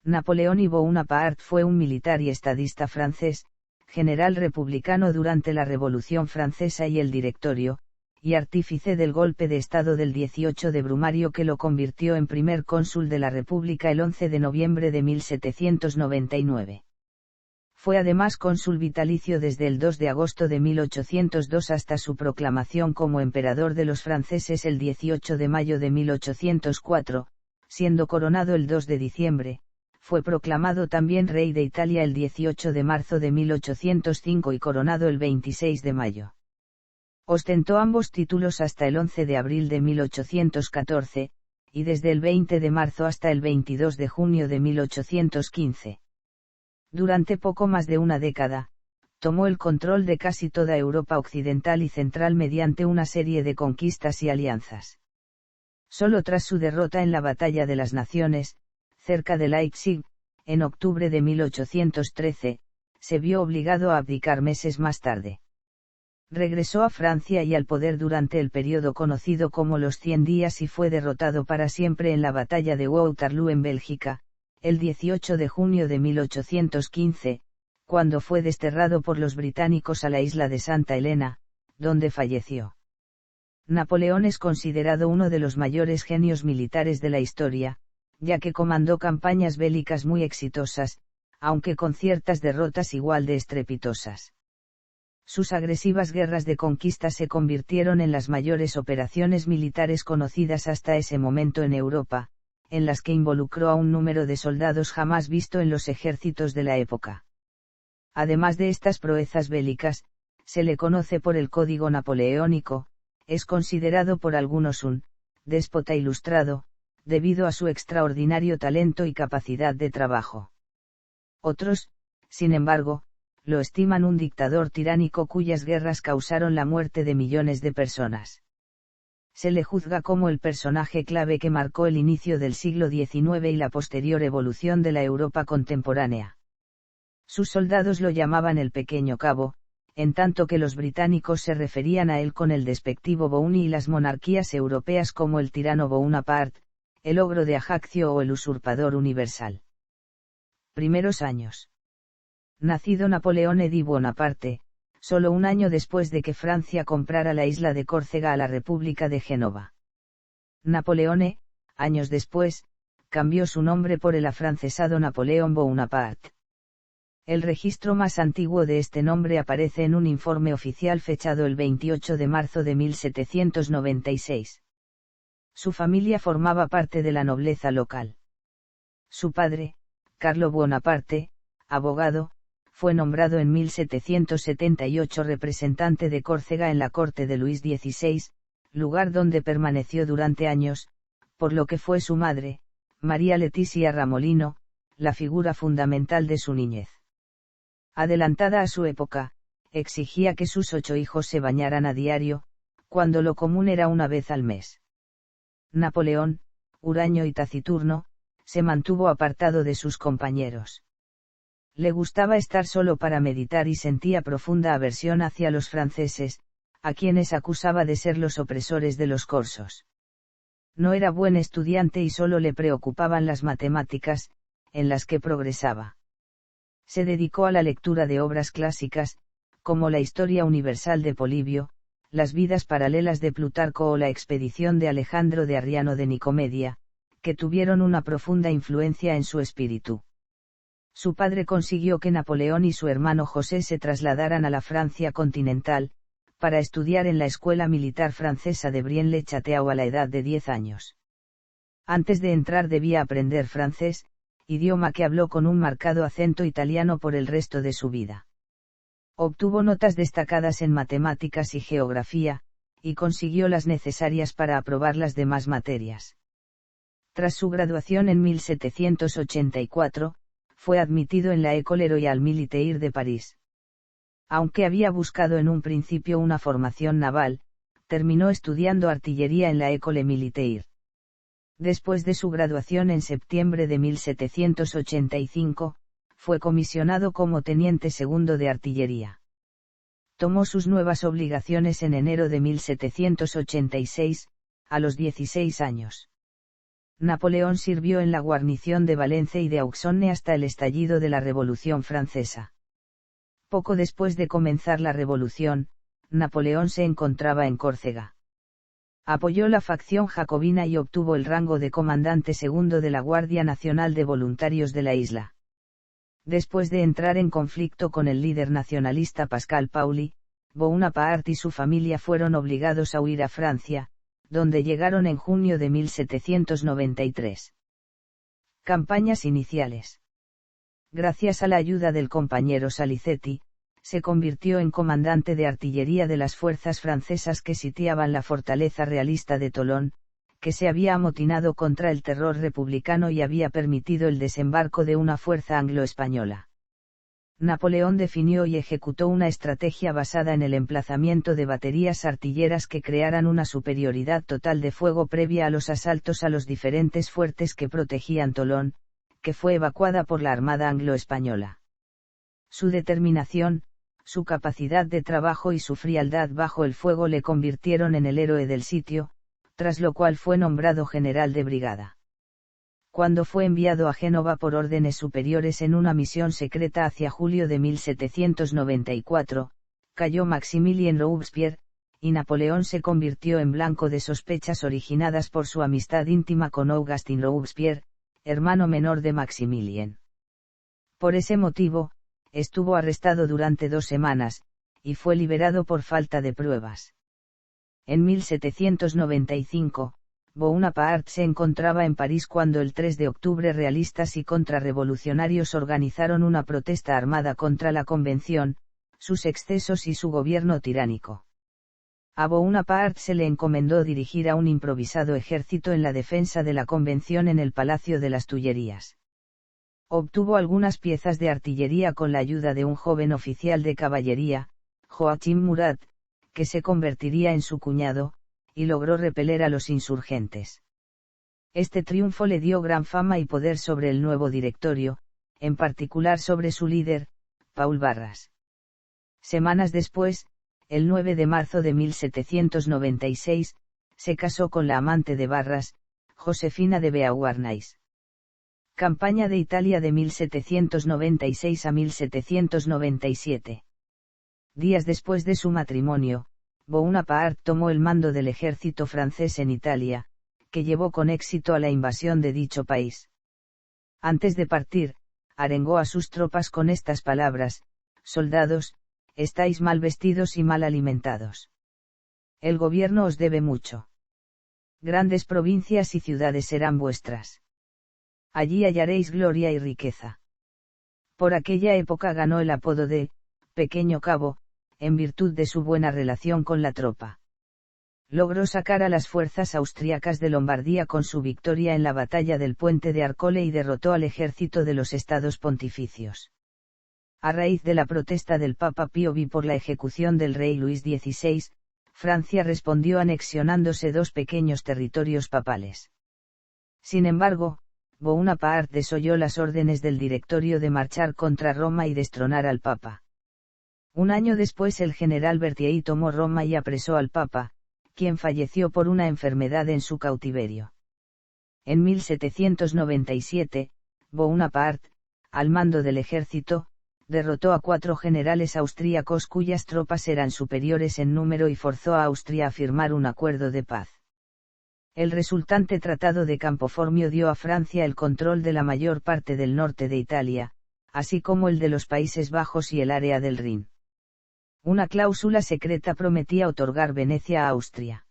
Napoleón Bonaparte fue un militar y estadista francés, general republicano durante la Revolución Francesa y el Directorio, y artífice del golpe de Estado del 18 de Brumario que lo convirtió en primer cónsul de la República el 11 de noviembre de 1799. Fue además cónsul vitalicio desde el 2 de agosto de 1802 hasta su proclamación como emperador de los franceses el 18 de mayo de 1804, siendo coronado el 2 de diciembre, fue proclamado también rey de Italia el 18 de marzo de 1805 y coronado el 26 de mayo. Ostentó ambos títulos hasta el 11 de abril de 1814, y desde el 20 de marzo hasta el 22 de junio de 1815. Durante poco más de una década, tomó el control de casi toda Europa occidental y central mediante una serie de conquistas y alianzas. Solo tras su derrota en la Batalla de las Naciones, cerca de Leipzig, en octubre de 1813, se vio obligado a abdicar meses más tarde. Regresó a Francia y al poder durante el periodo conocido como los 100 días y fue derrotado para siempre en la Batalla de Waterloo en Bélgica, el 18 de junio de 1815, cuando fue desterrado por los británicos a la isla de Santa Elena, donde falleció. Napoleón es considerado uno de los mayores genios militares de la historia, ya que comandó campañas bélicas muy exitosas, aunque con ciertas derrotas igual de estrepitosas. Sus agresivas guerras de conquista se convirtieron en las mayores operaciones militares conocidas hasta ese momento en Europa, en las que involucró a un número de soldados jamás visto en los ejércitos de la época. Además de estas proezas bélicas, se le conoce por el Código Napoleónico, es considerado por algunos un déspota ilustrado, debido a su extraordinario talento y capacidad de trabajo. Otros, sin embargo, lo estiman un dictador tiránico cuyas guerras causaron la muerte de millones de personas. Se le juzga como el personaje clave que marcó el inicio del siglo XIX y la posterior evolución de la Europa contemporánea. Sus soldados lo llamaban el Pequeño Cabo, en tanto que los británicos se referían a él con el despectivo Bouni y las monarquías europeas como el tirano Bonaparte, el ogro de Ajaccio o el usurpador universal. Primeros años. Nacido Napoleón Bonaparte, solo un año después de que Francia comprara la isla de Córcega a la República de Génova. Napoleón, años después, cambió su nombre por el afrancesado Napoleón Bonaparte. El registro más antiguo de este nombre aparece en un informe oficial fechado el 28 de marzo de 1796. Su familia formaba parte de la nobleza local. Su padre, Carlo Bonaparte, abogado, fue nombrado en 1778 representante de Córcega en la corte de Luis XVI, lugar donde permaneció durante años, por lo que fue su madre, María Letizia Ramolino, la figura fundamental de su niñez. Adelantada a su época, exigía que sus 8 hijos se bañaran a diario, cuando lo común era una vez al mes. Napoleón, huraño y taciturno, se mantuvo apartado de sus compañeros. Le gustaba estar solo para meditar y sentía profunda aversión hacia los franceses, a quienes acusaba de ser los opresores de los corsos. No era buen estudiante y solo le preocupaban las matemáticas, en las que progresaba. Se dedicó a la lectura de obras clásicas, como la Historia Universal de Polibio, las Vidas Paralelas de Plutarco o la Expedición de Alejandro de Arriano de Nicomedia, que tuvieron una profunda influencia en su espíritu. Su padre consiguió que Napoleón y su hermano José se trasladaran a la Francia continental, para estudiar en la Escuela Militar Francesa de Brienne-le-Château a la edad de 10 años. Antes de entrar debía aprender francés, idioma que habló con un marcado acento italiano por el resto de su vida. Obtuvo notas destacadas en matemáticas y geografía, y consiguió las necesarias para aprobar las demás materias. Tras su graduación en 1784, fue admitido en la École Royale Militaire de París. Aunque había buscado en un principio una formación naval, terminó estudiando artillería en la École Militaire. Después de su graduación en septiembre de 1785, fue comisionado como teniente segundo de artillería. Tomó sus nuevas obligaciones en enero de 1786, a los 16 años. Napoleón sirvió en la guarnición de Valencia y de Auxonne hasta el estallido de la Revolución Francesa. Poco después de comenzar la revolución, Napoleón se encontraba en Córcega. Apoyó la facción jacobina y obtuvo el rango de comandante segundo de la Guardia Nacional de Voluntarios de la isla. Después de entrar en conflicto con el líder nacionalista Pascal Pauli, Bonaparte y su familia fueron obligados a huir a Francia, donde llegaron en junio de 1793. Campañas iniciales. Gracias a la ayuda del compañero Salicetti, se convirtió en comandante de artillería de las fuerzas francesas que sitiaban la fortaleza realista de Tolón, que se había amotinado contra el terror republicano y había permitido el desembarco de una fuerza anglo-española. Napoleón definió y ejecutó una estrategia basada en el emplazamiento de baterías artilleras que crearan una superioridad total de fuego previa a los asaltos a los diferentes fuertes que protegían Tolón, que fue evacuada por la Armada anglo-española. Su determinación, su capacidad de trabajo y su frialdad bajo el fuego le convirtieron en el héroe del sitio, tras lo cual fue nombrado general de brigada. Cuando fue enviado a Génova por órdenes superiores en una misión secreta hacia julio de 1794, cayó Maximilien Robespierre, y Napoleón se convirtió en blanco de sospechas originadas por su amistad íntima con Augustin Robespierre, hermano menor de Maximilien. Por ese motivo, estuvo arrestado durante 2 semanas, y fue liberado por falta de pruebas. En 1795, Bonaparte se encontraba en París cuando el 3 de octubre realistas y contrarrevolucionarios organizaron una protesta armada contra la Convención, sus excesos y su gobierno tiránico. A Bonaparte se le encomendó dirigir a un improvisado ejército en la defensa de la Convención en el Palacio de las Tullerías. Obtuvo algunas piezas de artillería con la ayuda de un joven oficial de caballería, Joachim Murat, que se convertiría en su cuñado, y logró repeler a los insurgentes. Este triunfo le dio gran fama y poder sobre el nuevo directorio, en particular sobre su líder, Paul Barras. Semanas después, el 9 de marzo de 1796, se casó con la amante de Barras, Josefina de Beauharnais. Campaña de Italia de 1796 a 1797. Días después de su matrimonio, Bonaparte tomó el mando del ejército francés en Italia, que llevó con éxito a la invasión de dicho país. Antes de partir, arengó a sus tropas con estas palabras: «Soldados, estáis mal vestidos y mal alimentados. El gobierno os debe mucho. Grandes provincias y ciudades serán vuestras. Allí hallaréis gloria y riqueza». Por aquella época ganó el apodo de «Pequeño Cabo», en virtud de su buena relación con la tropa. Logró sacar a las fuerzas austriacas de Lombardía con su victoria en la batalla del Puente de Arcole y derrotó al ejército de los Estados Pontificios. A raíz de la protesta del Papa Pío X por la ejecución del rey Luis XVI, Francia respondió anexionándose 2 pequeños territorios papales. Sin embargo, Bonaparte desoyó las órdenes del directorio de marchar contra Roma y destronar al Papa. Un año después el general Berthier tomó Roma y apresó al Papa, quien falleció por una enfermedad en su cautiverio. En 1797, Bonaparte, al mando del ejército, derrotó a 4 generales austríacos cuyas tropas eran superiores en número y forzó a Austria a firmar un acuerdo de paz. El resultante Tratado de Campoformio dio a Francia el control de la mayor parte del norte de Italia, así como el de los Países Bajos y el área del Rin. Una cláusula secreta prometía otorgar Venecia a Austria.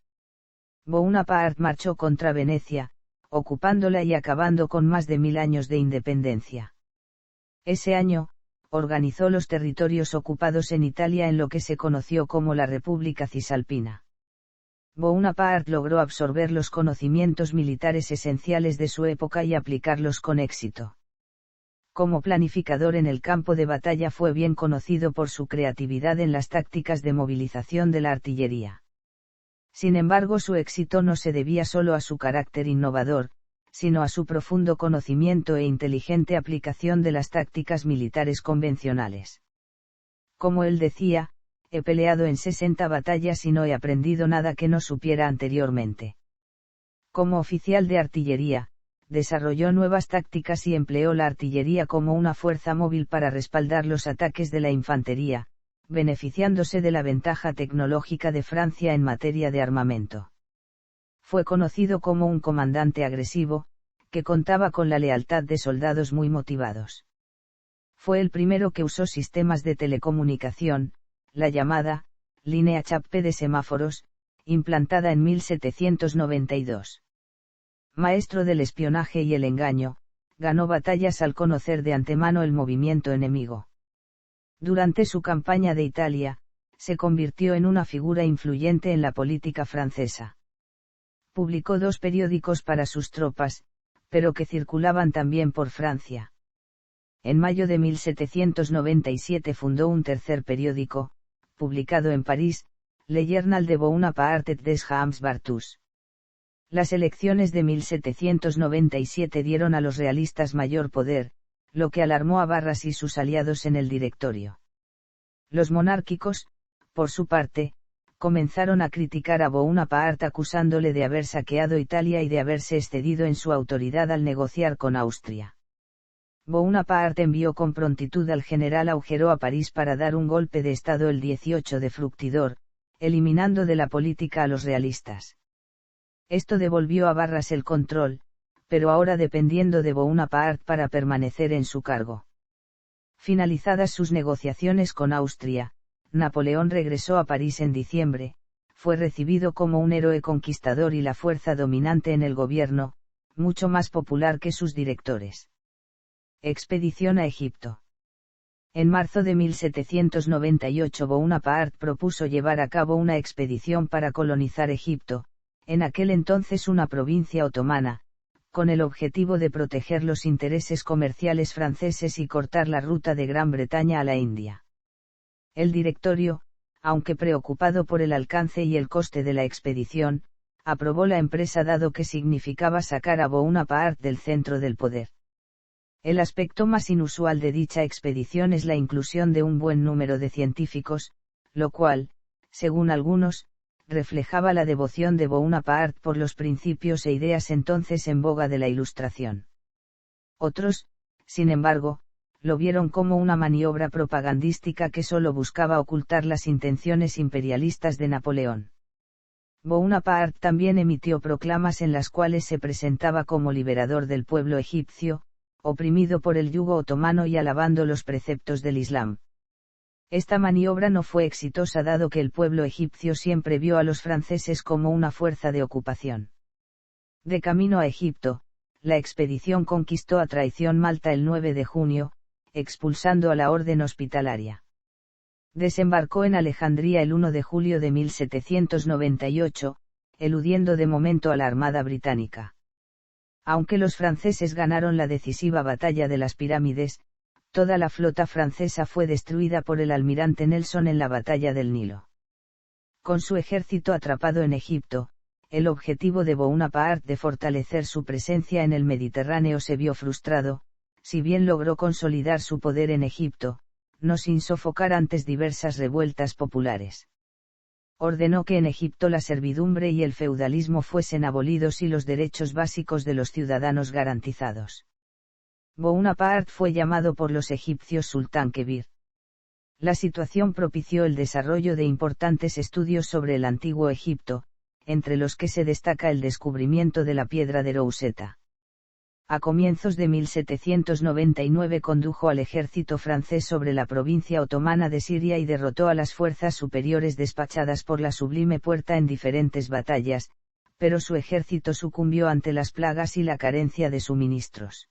Bonaparte marchó contra Venecia, ocupándola y acabando con más de 1000 años de independencia. Ese año, organizó los territorios ocupados en Italia en lo que se conoció como la República Cisalpina. Bonaparte logró absorber los conocimientos militares esenciales de su época y aplicarlos con éxito. Como planificador en el campo de batalla fue bien conocido por su creatividad en las tácticas de movilización de la artillería. Sin embargo, su éxito no se debía solo a su carácter innovador, sino a su profundo conocimiento e inteligente aplicación de las tácticas militares convencionales. Como él decía, he peleado en 60 batallas y no he aprendido nada que no supiera anteriormente. Como oficial de artillería, desarrolló nuevas tácticas y empleó la artillería como una fuerza móvil para respaldar los ataques de la infantería, beneficiándose de la ventaja tecnológica de Francia en materia de armamento. Fue conocido como un comandante agresivo, que contaba con la lealtad de soldados muy motivados. Fue el primero que usó sistemas de telecomunicación, la llamada línea Chappe de semáforos, implantada en 1792. Maestro del espionaje y el engaño, ganó batallas al conocer de antemano el movimiento enemigo. Durante su campaña de Italia, se convirtió en una figura influyente en la política francesa. Publicó 2 periódicos para sus tropas, pero que circulaban también por Francia. En mayo de 1797 fundó un tercer periódico, publicado en París, Le Journal de Bonaparte des Champs Bartus. Las elecciones de 1797 dieron a los realistas mayor poder, lo que alarmó a Barras y sus aliados en el directorio. Los monárquicos, por su parte, comenzaron a criticar a Bonaparte acusándole de haber saqueado Italia y de haberse excedido en su autoridad al negociar con Austria. Bonaparte envió con prontitud al general Augereau a París para dar un golpe de estado el 18 de Fructidor, eliminando de la política a los realistas. Esto devolvió a Barras el control, pero ahora dependiendo de Bonaparte para permanecer en su cargo. Finalizadas sus negociaciones con Austria, Napoleón regresó a París en diciembre, fue recibido como un héroe conquistador y la fuerza dominante en el gobierno, mucho más popular que sus directores. Expedición a Egipto. En marzo de 1798 Bonaparte propuso llevar a cabo una expedición para colonizar Egipto, en aquel entonces una provincia otomana, con el objetivo de proteger los intereses comerciales franceses y cortar la ruta de Gran Bretaña a la India. El directorio, aunque preocupado por el alcance y el coste de la expedición, aprobó la empresa dado que significaba sacar a Bonaparte del centro del poder. El aspecto más inusual de dicha expedición es la inclusión de un buen número de científicos, lo cual, según algunos, reflejaba la devoción de Bonaparte por los principios e ideas entonces en boga de la Ilustración. Otros, sin embargo, lo vieron como una maniobra propagandística que solo buscaba ocultar las intenciones imperialistas de Napoleón. Bonaparte también emitió proclamas en las cuales se presentaba como liberador del pueblo egipcio, oprimido por el yugo otomano y alabando los preceptos del Islam. Esta maniobra no fue exitosa dado que el pueblo egipcio siempre vio a los franceses como una fuerza de ocupación. De camino a Egipto, la expedición conquistó a traición Malta el 9 de junio, expulsando a la orden hospitalaria. Desembarcó en Alejandría el 1 de julio de 1798, eludiendo de momento a la Armada británica. Aunque los franceses ganaron la decisiva batalla de las Pirámides, toda la flota francesa fue destruida por el almirante Nelson en la batalla del Nilo. Con su ejército atrapado en Egipto, el objetivo de Bonaparte de fortalecer su presencia en el Mediterráneo se vio frustrado, si bien logró consolidar su poder en Egipto, no sin sofocar antes diversas revueltas populares. Ordenó que en Egipto la servidumbre y el feudalismo fuesen abolidos y los derechos básicos de los ciudadanos garantizados. Bonaparte fue llamado por los egipcios Sultán Kebir. La situación propició el desarrollo de importantes estudios sobre el antiguo Egipto, entre los que se destaca el descubrimiento de la piedra de Rosetta. A comienzos de 1799 condujo al ejército francés sobre la provincia otomana de Siria y derrotó a las fuerzas superiores despachadas por la Sublime Puerta en diferentes batallas, pero su ejército sucumbió ante las plagas y la carencia de suministros.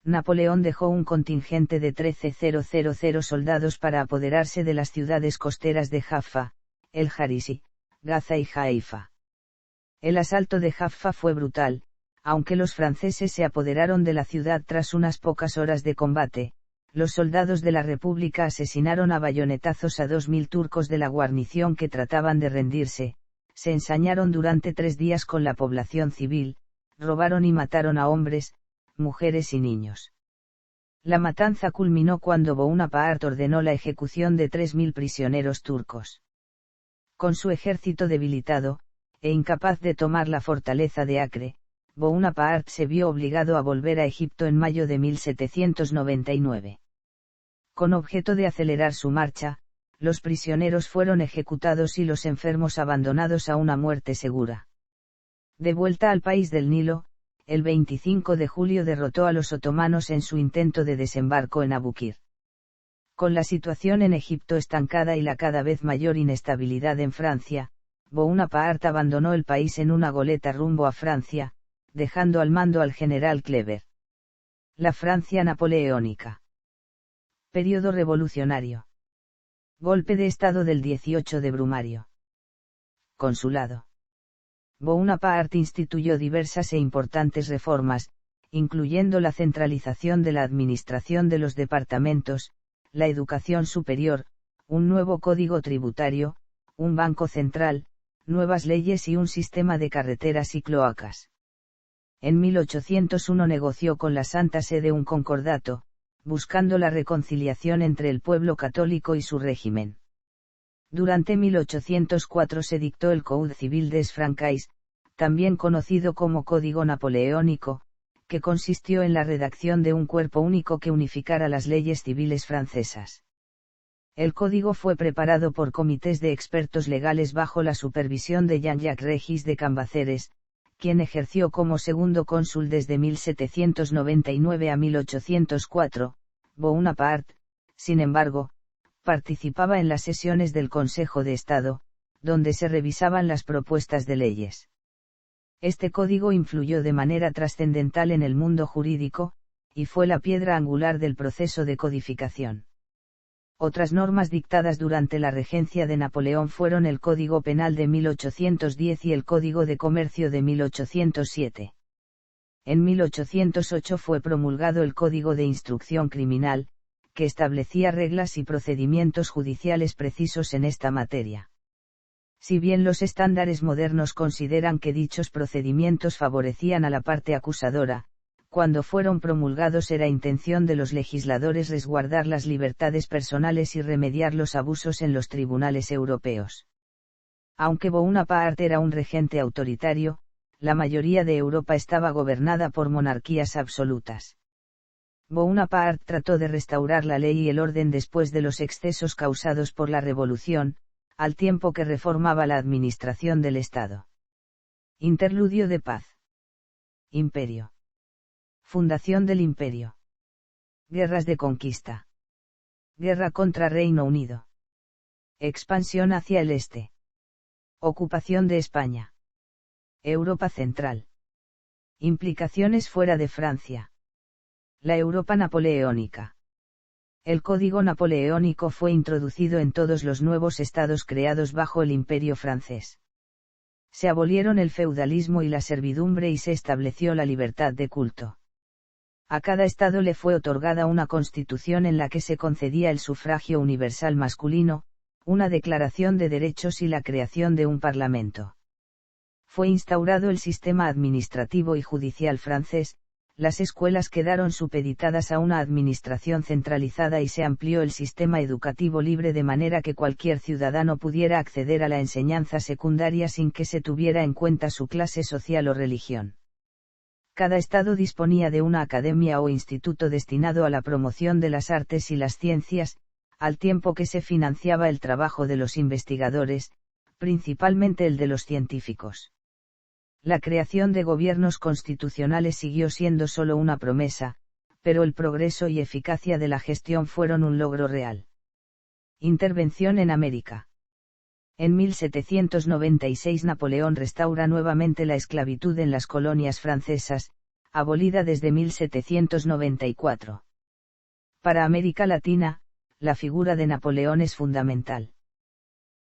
Napoleón dejó un contingente de 13.000 soldados para apoderarse de las ciudades costeras de Jaffa, El Jarisi, Gaza y Haifa. El asalto de Jaffa fue brutal, aunque los franceses se apoderaron de la ciudad tras unas pocas horas de combate. Los soldados de la República asesinaron a bayonetazos a 2.000 turcos de la guarnición que trataban de rendirse, se ensañaron durante 3 días con la población civil, robaron y mataron a hombres, mujeres y niños. La matanza culminó cuando Bonaparte ordenó la ejecución de 3.000 prisioneros turcos. Con su ejército debilitado, e incapaz de tomar la fortaleza de Acre, Bonaparte se vio obligado a volver a Egipto en mayo de 1799. Con objeto de acelerar su marcha, los prisioneros fueron ejecutados y los enfermos abandonados a una muerte segura. De vuelta al país del Nilo, el 25 de julio derrotó a los otomanos en su intento de desembarco en Abukir. Con la situación en Egipto estancada y la cada vez mayor inestabilidad en Francia, Bonaparte abandonó el país en una goleta rumbo a Francia, dejando al mando al general Kleber. La Francia napoleónica. Período revolucionario. Golpe de Estado del 18 de Brumario. Consulado. Bonaparte instituyó diversas e importantes reformas, incluyendo la centralización de la administración de los departamentos, la educación superior, un nuevo código tributario, un banco central, nuevas leyes y un sistema de carreteras y cloacas. En 1801 negoció con la Santa Sede un concordato, buscando la reconciliación entre el pueblo católico y su régimen. Durante 1804 se dictó el Code Civil des Franquais, también conocido como Código Napoleónico, que consistió en la redacción de un cuerpo único que unificara las leyes civiles francesas. El código fue preparado por comités de expertos legales bajo la supervisión de Jean-Jacques Regis de Cambaceres, quien ejerció como segundo cónsul desde 1799 a 1804. Bonaparte, sin embargo, participaba en las sesiones del Consejo de Estado, donde se revisaban las propuestas de leyes. Este código influyó de manera trascendental en el mundo jurídico, y fue la piedra angular del proceso de codificación. Otras normas dictadas durante la regencia de Napoleón fueron el Código Penal de 1810 y el Código de Comercio de 1807. En 1808 fue promulgado el Código de Instrucción Criminal, que establecía reglas y procedimientos judiciales precisos en esta materia. Si bien los estándares modernos consideran que dichos procedimientos favorecían a la parte acusadora, cuando fueron promulgados era intención de los legisladores resguardar las libertades personales y remediar los abusos en los tribunales europeos. Aunque Bonaparte era un regente autoritario, la mayoría de Europa estaba gobernada por monarquías absolutas. Bonaparte trató de restaurar la ley y el orden después de los excesos causados por la Revolución, al tiempo que reformaba la administración del Estado. Interludio de paz. Imperio. Fundación del Imperio. Guerras de conquista. Guerra contra Reino Unido. Expansión hacia el este. Ocupación de España. Europa Central. Implicaciones fuera de Francia. La Europa napoleónica. El Código Napoleónico fue introducido en todos los nuevos estados creados bajo el Imperio francés. Se abolieron el feudalismo y la servidumbre y se estableció la libertad de culto. A cada estado le fue otorgada una constitución en la que se concedía el sufragio universal masculino, una declaración de derechos y la creación de un parlamento. Fue instaurado el sistema administrativo y judicial francés, las escuelas quedaron supeditadas a una administración centralizada y se amplió el sistema educativo libre de manera que cualquier ciudadano pudiera acceder a la enseñanza secundaria sin que se tuviera en cuenta su clase social o religión. Cada estado disponía de una academia o instituto destinado a la promoción de las artes y las ciencias, al tiempo que se financiaba el trabajo de los investigadores, principalmente el de los científicos. La creación de gobiernos constitucionales siguió siendo solo una promesa, pero el progreso y eficacia de la gestión fueron un logro real. Intervención en América. En 1796 Napoleón restaura nuevamente la esclavitud en las colonias francesas, abolida desde 1794. Para América Latina, la figura de Napoleón es fundamental.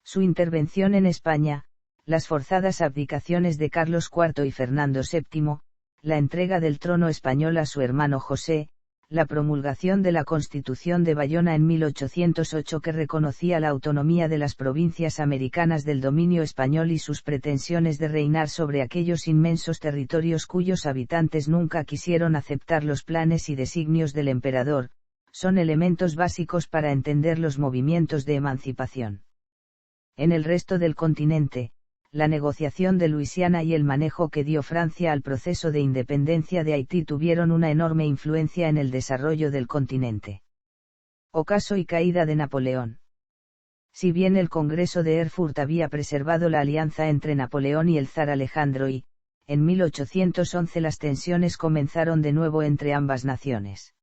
Su intervención en España, las forzadas abdicaciones de Carlos IV y Fernando VII, la entrega del trono español a su hermano José, la promulgación de la Constitución de Bayona en 1808 que reconocía la autonomía de las provincias americanas del dominio español y sus pretensiones de reinar sobre aquellos inmensos territorios cuyos habitantes nunca quisieron aceptar los planes y designios del emperador, son elementos básicos para entender los movimientos de emancipación. En el resto del continente, la negociación de Luisiana y el manejo que dio Francia al proceso de independencia de Haití tuvieron una enorme influencia en el desarrollo del continente. Ocaso y caída de Napoleón. Si bien el Congreso de Erfurt había preservado la alianza entre Napoleón y el zar Alejandro y, en 1811 las tensiones comenzaron de nuevo entre ambas naciones.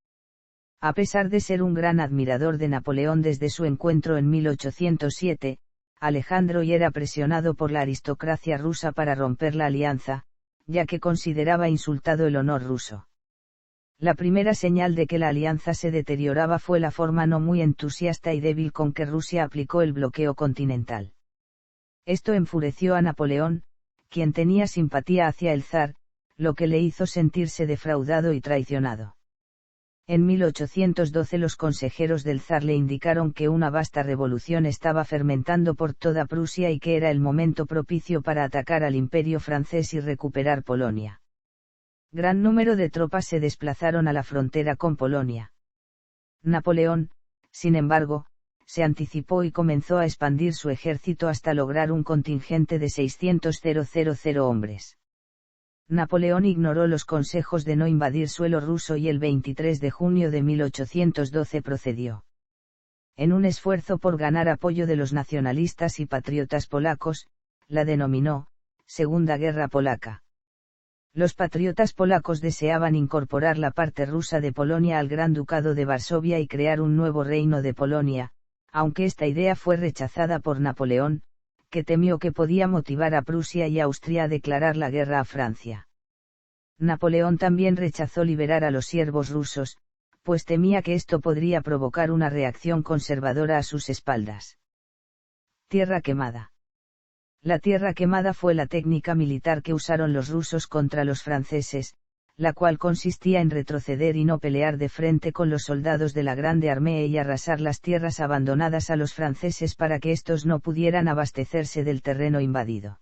A pesar de ser un gran admirador de Napoleón desde su encuentro en 1807, Alejandro era presionado por la aristocracia rusa para romper la alianza, ya que consideraba insultado el honor ruso. La primera señal de que la alianza se deterioraba fue la forma no muy entusiasta y débil con que Rusia aplicó el bloqueo continental. Esto enfureció a Napoleón, quien tenía simpatía hacia el zar, lo que le hizo sentirse defraudado y traicionado. En 1812 los consejeros del zar le indicaron que una vasta revolución estaba fermentando por toda Prusia y que era el momento propicio para atacar al imperio francés y recuperar Polonia. Gran número de tropas se desplazaron a la frontera con Polonia. Napoleón, sin embargo, se anticipó y comenzó a expandir su ejército hasta lograr un contingente de 600.000 hombres. Napoleón ignoró los consejos de no invadir suelo ruso y el 23 de junio de 1812 procedió. En un esfuerzo por ganar apoyo de los nacionalistas y patriotas polacos, la denominó Segunda Guerra Polaca. Los patriotas polacos deseaban incorporar la parte rusa de Polonia al Gran Ducado de Varsovia y crear un nuevo reino de Polonia, aunque esta idea fue rechazada por Napoleón, que temió que podía motivar a Prusia y Austria a declarar la guerra a Francia. Napoleón también rechazó liberar a los siervos rusos, pues temía que esto podría provocar una reacción conservadora a sus espaldas. Tierra quemada. La tierra quemada fue la técnica militar que usaron los rusos contra los franceses, la cual consistía en retroceder y no pelear de frente con los soldados de la Grande Armée y arrasar las tierras abandonadas a los franceses para que éstos no pudieran abastecerse del terreno invadido.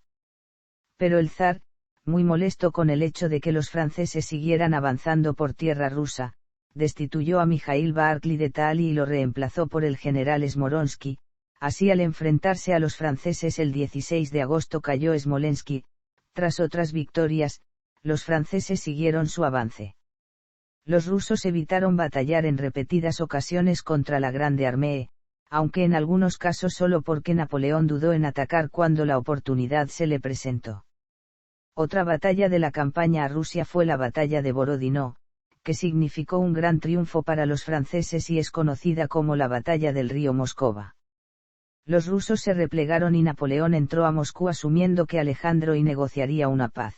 Pero el zar, muy molesto con el hecho de que los franceses siguieran avanzando por tierra rusa, destituyó a Mijaíl Barclay de Taaly y lo reemplazó por el general Smolensky. Así al enfrentarse a los franceses el 16 de agosto cayó Smolensk. Tras otras victorias, los franceses siguieron su avance. Los rusos evitaron batallar en repetidas ocasiones contra la Grande Armée, aunque en algunos casos solo porque Napoleón dudó en atacar cuando la oportunidad se le presentó. Otra batalla de la campaña a Rusia fue la batalla de Borodino, que significó un gran triunfo para los franceses y es conocida como la batalla del río Moscova. Los rusos se replegaron y Napoleón entró a Moscú asumiendo que Alejandro I negociaría una paz.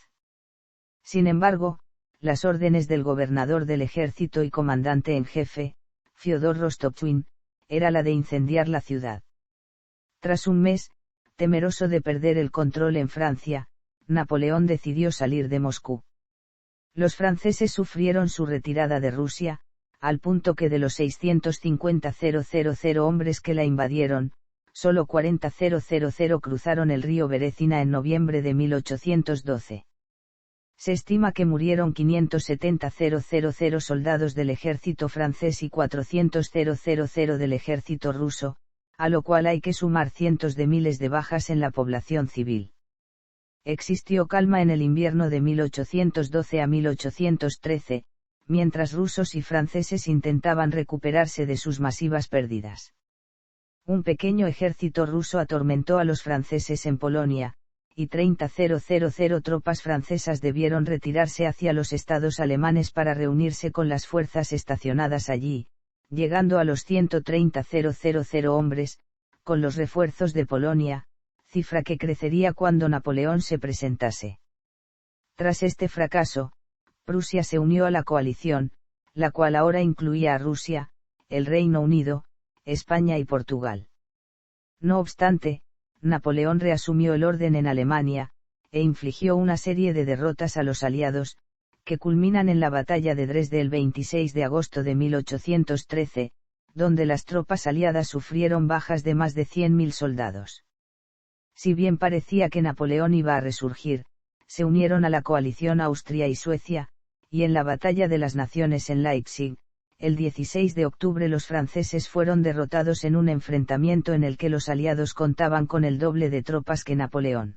Sin embargo, las órdenes del gobernador del ejército y comandante en jefe, Fyodor Rostopchín, era la de incendiar la ciudad. Tras un mes, temeroso de perder el control en Francia, Napoleón decidió salir de Moscú. Los franceses sufrieron su retirada de Rusia, al punto que de los 650.000 hombres que la invadieron, solo 40.000 cruzaron el río Berézina en noviembre de 1812. Se estima que murieron 570.000 soldados del ejército francés y 400.000 del ejército ruso, a lo cual hay que sumar cientos de miles de bajas en la población civil. Existió calma en el invierno de 1812 a 1813, mientras rusos y franceses intentaban recuperarse de sus masivas pérdidas. Un pequeño ejército ruso atormentó a los franceses en Polonia, y 30.000 tropas francesas debieron retirarse hacia los estados alemanes para reunirse con las fuerzas estacionadas allí, llegando a los 130.000 hombres, con los refuerzos de Polonia, cifra que crecería cuando Napoleón se presentase. Tras este fracaso, Prusia se unió a la coalición, la cual ahora incluía a Rusia, el Reino Unido, España y Portugal. No obstante, Napoleón reasumió el orden en Alemania, e infligió una serie de derrotas a los aliados, que culminan en la batalla de Dresde el 26 de agosto de 1813, donde las tropas aliadas sufrieron bajas de más de 100.000 soldados. Si bien parecía que Napoleón iba a resurgir, se unieron a la coalición Austria y Suecia, y en la batalla de las Naciones en Leipzig, el 16 de octubre los franceses fueron derrotados en un enfrentamiento en el que los aliados contaban con el doble de tropas que Napoleón.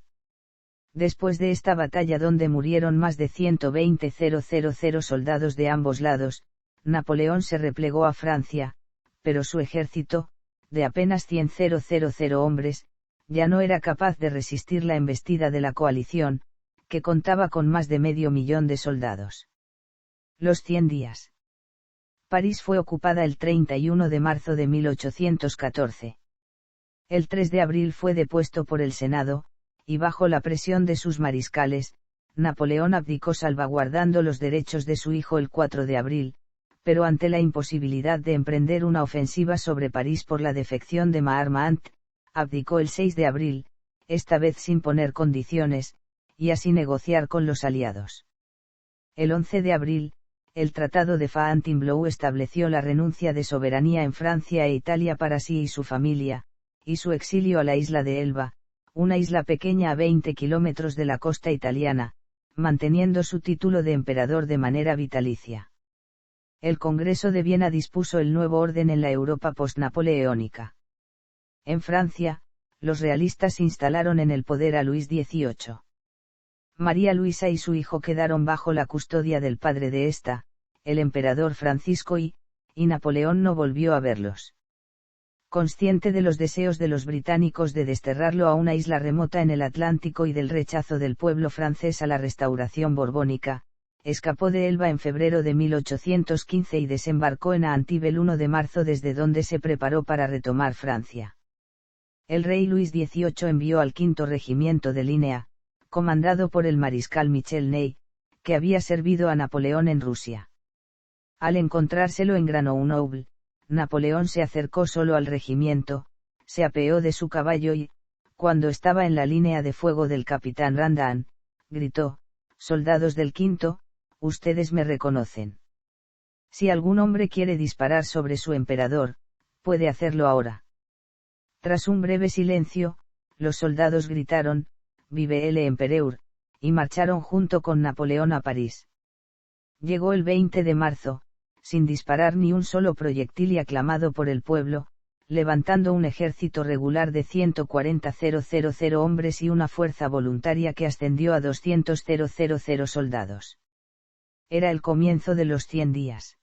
Después de esta batalla donde murieron más de 120.000 soldados de ambos lados, Napoleón se replegó a Francia, pero su ejército, de apenas 100.000 hombres, ya no era capaz de resistir la embestida de la coalición, que contaba con más de 500.000 de soldados. Los 100 días. París fue ocupada el 31 de marzo de 1814. El 3 de abril fue depuesto por el Senado, y bajo la presión de sus mariscales, Napoleón abdicó salvaguardando los derechos de su hijo el 4 de abril, pero ante la imposibilidad de emprender una ofensiva sobre París por la defección de Maharmant, abdicó el 6 de abril, esta vez sin poner condiciones, y así negociar con los aliados. El 11 de abril, el Tratado de Fontainebleau estableció la renuncia de soberanía en Francia e Italia para sí y su familia, y su exilio a la isla de Elba, una isla pequeña a 20 kilómetros de la costa italiana, manteniendo su título de emperador de manera vitalicia. El Congreso de Viena dispuso el nuevo orden en la Europa postnapoleónica. En Francia, los realistas instalaron en el poder a Luis XVIII. María Luisa y su hijo quedaron bajo la custodia del padre de esta, el emperador Francisco y Napoleón no volvió a verlos. Consciente de los deseos de los británicos de desterrarlo a una isla remota en el Atlántico y del rechazo del pueblo francés a la restauración borbónica, escapó de Elba en febrero de 1815 y desembarcó en Antibes el 1 de marzo, desde donde se preparó para retomar Francia. El rey Luis XVIII envió al V Regimiento de Línea, comandado por el mariscal Michel Ney, que había servido a Napoleón en Rusia. Al encontrárselo en Grenoble, Napoleón se acercó solo al regimiento, se apeó de su caballo y, cuando estaba en la línea de fuego del capitán Randan, gritó: «Soldados del V, ustedes me reconocen. Si algún hombre quiere disparar sobre su emperador, puede hacerlo ahora». Tras un breve silencio, los soldados gritaron: «Vive el empereur», y marcharon junto con Napoleón a París. Llegó el 20 de marzo, sin disparar ni un solo proyectil y aclamado por el pueblo, levantando un ejército regular de 140.000 hombres y una fuerza voluntaria que ascendió a 200.000 soldados. Era el comienzo de los 100 días.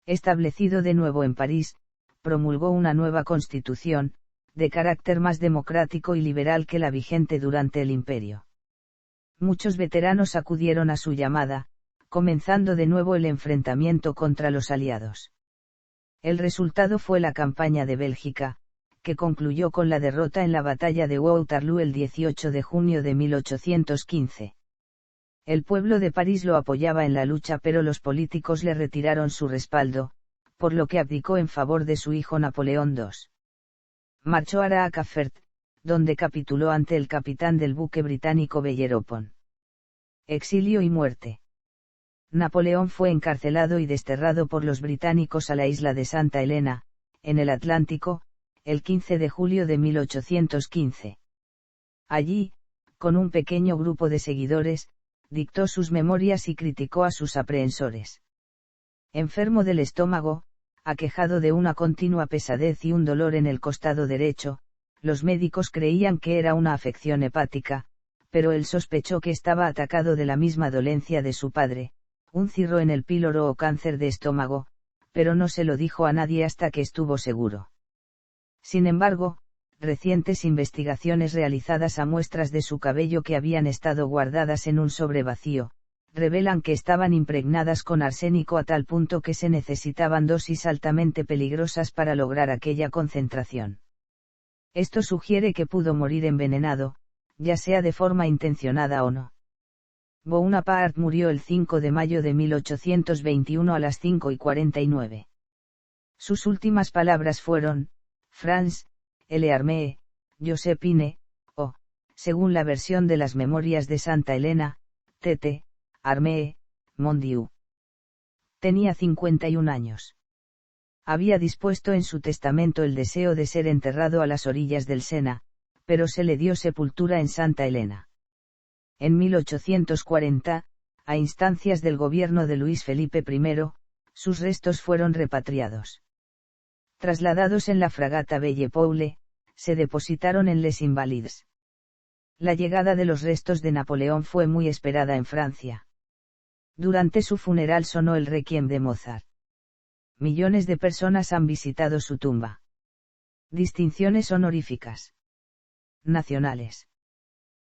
Establecido de nuevo en París, promulgó una nueva constitución, de carácter más democrático y liberal que la vigente durante el imperio. Muchos veteranos acudieron a su llamada, comenzando de nuevo el enfrentamiento contra los aliados. El resultado fue la campaña de Bélgica, que concluyó con la derrota en la batalla de Waterloo el 18 de junio de 1815. El pueblo de París lo apoyaba en la lucha, pero los políticos le retiraron su respaldo, por lo que abdicó en favor de su hijo Napoleón II. Marchó a Raakafert, donde capituló ante el capitán del buque británico Bellerophon. Exilio y muerte. Napoleón fue encarcelado y desterrado por los británicos a la isla de Santa Elena, en el Atlántico, el 15 de julio de 1815. Allí, con un pequeño grupo de seguidores, dictó sus memorias y criticó a sus aprehensores. Enfermo del estómago, aquejado de una continua pesadez y un dolor en el costado derecho, los médicos creían que era una afección hepática, pero él sospechó que estaba atacado de la misma dolencia de su padre, un cirro en el píloro o cáncer de estómago, pero no se lo dijo a nadie hasta que estuvo seguro. Sin embargo, recientes investigaciones realizadas a muestras de su cabello que habían estado guardadas en un sobre vacío, revelan que estaban impregnadas con arsénico a tal punto que se necesitaban dosis altamente peligrosas para lograr aquella concentración. Esto sugiere que pudo morir envenenado, ya sea de forma intencionada o no. Bonaparte murió el 5 de mayo de 1821 a las 5:49. Sus últimas palabras fueron: «France, l'armée, Josephine, o, según la versión de las memorias de Santa Elena, Tete, armée, mon Dieu». Tenía 51 años. Había dispuesto en su testamento el deseo de ser enterrado a las orillas del Sena, pero se le dio sepultura en Santa Elena. En 1840, a instancias del gobierno de Luis Felipe I, sus restos fueron repatriados. Trasladados en la fragata Belle Poule, se depositaron en Les Invalides. La llegada de los restos de Napoleón fue muy esperada en Francia. Durante su funeral sonó el Requiem de Mozart. Millones de personas han visitado su tumba. Distinciones honoríficas. Nacionales.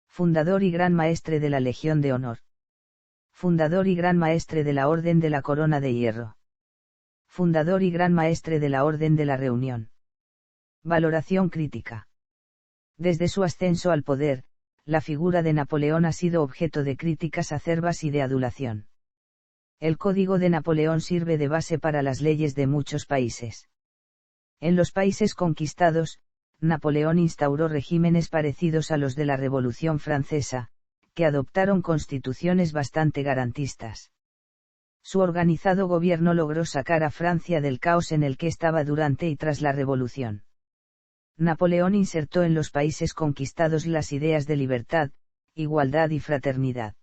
Fundador y Gran Maestre de la Legión de Honor. Fundador y Gran Maestre de la Orden de la Corona de Hierro. Fundador y Gran Maestre de la Orden de la Reunión. Valoración crítica. Desde su ascenso al poder, la figura de Napoleón ha sido objeto de críticas acerbas y de adulación. El Código de Napoleón sirve de base para las leyes de muchos países. En los países conquistados, Napoleón instauró regímenes parecidos a los de la Revolución Francesa, que adoptaron constituciones bastante garantistas. Su organizado gobierno logró sacar a Francia del caos en el que estaba durante y tras la Revolución. Napoleón insertó en los países conquistados las ideas de libertad, igualdad y fraternidad.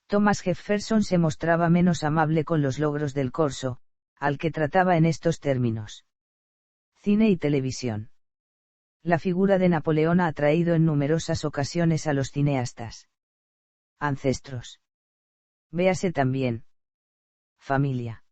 Thomas Jefferson se mostraba menos amable con los logros del corso, al que trataba en estos términos. Cine y televisión. La figura de Napoleón ha atraído en numerosas ocasiones a los cineastas. Ancestros. Véase también. Familia.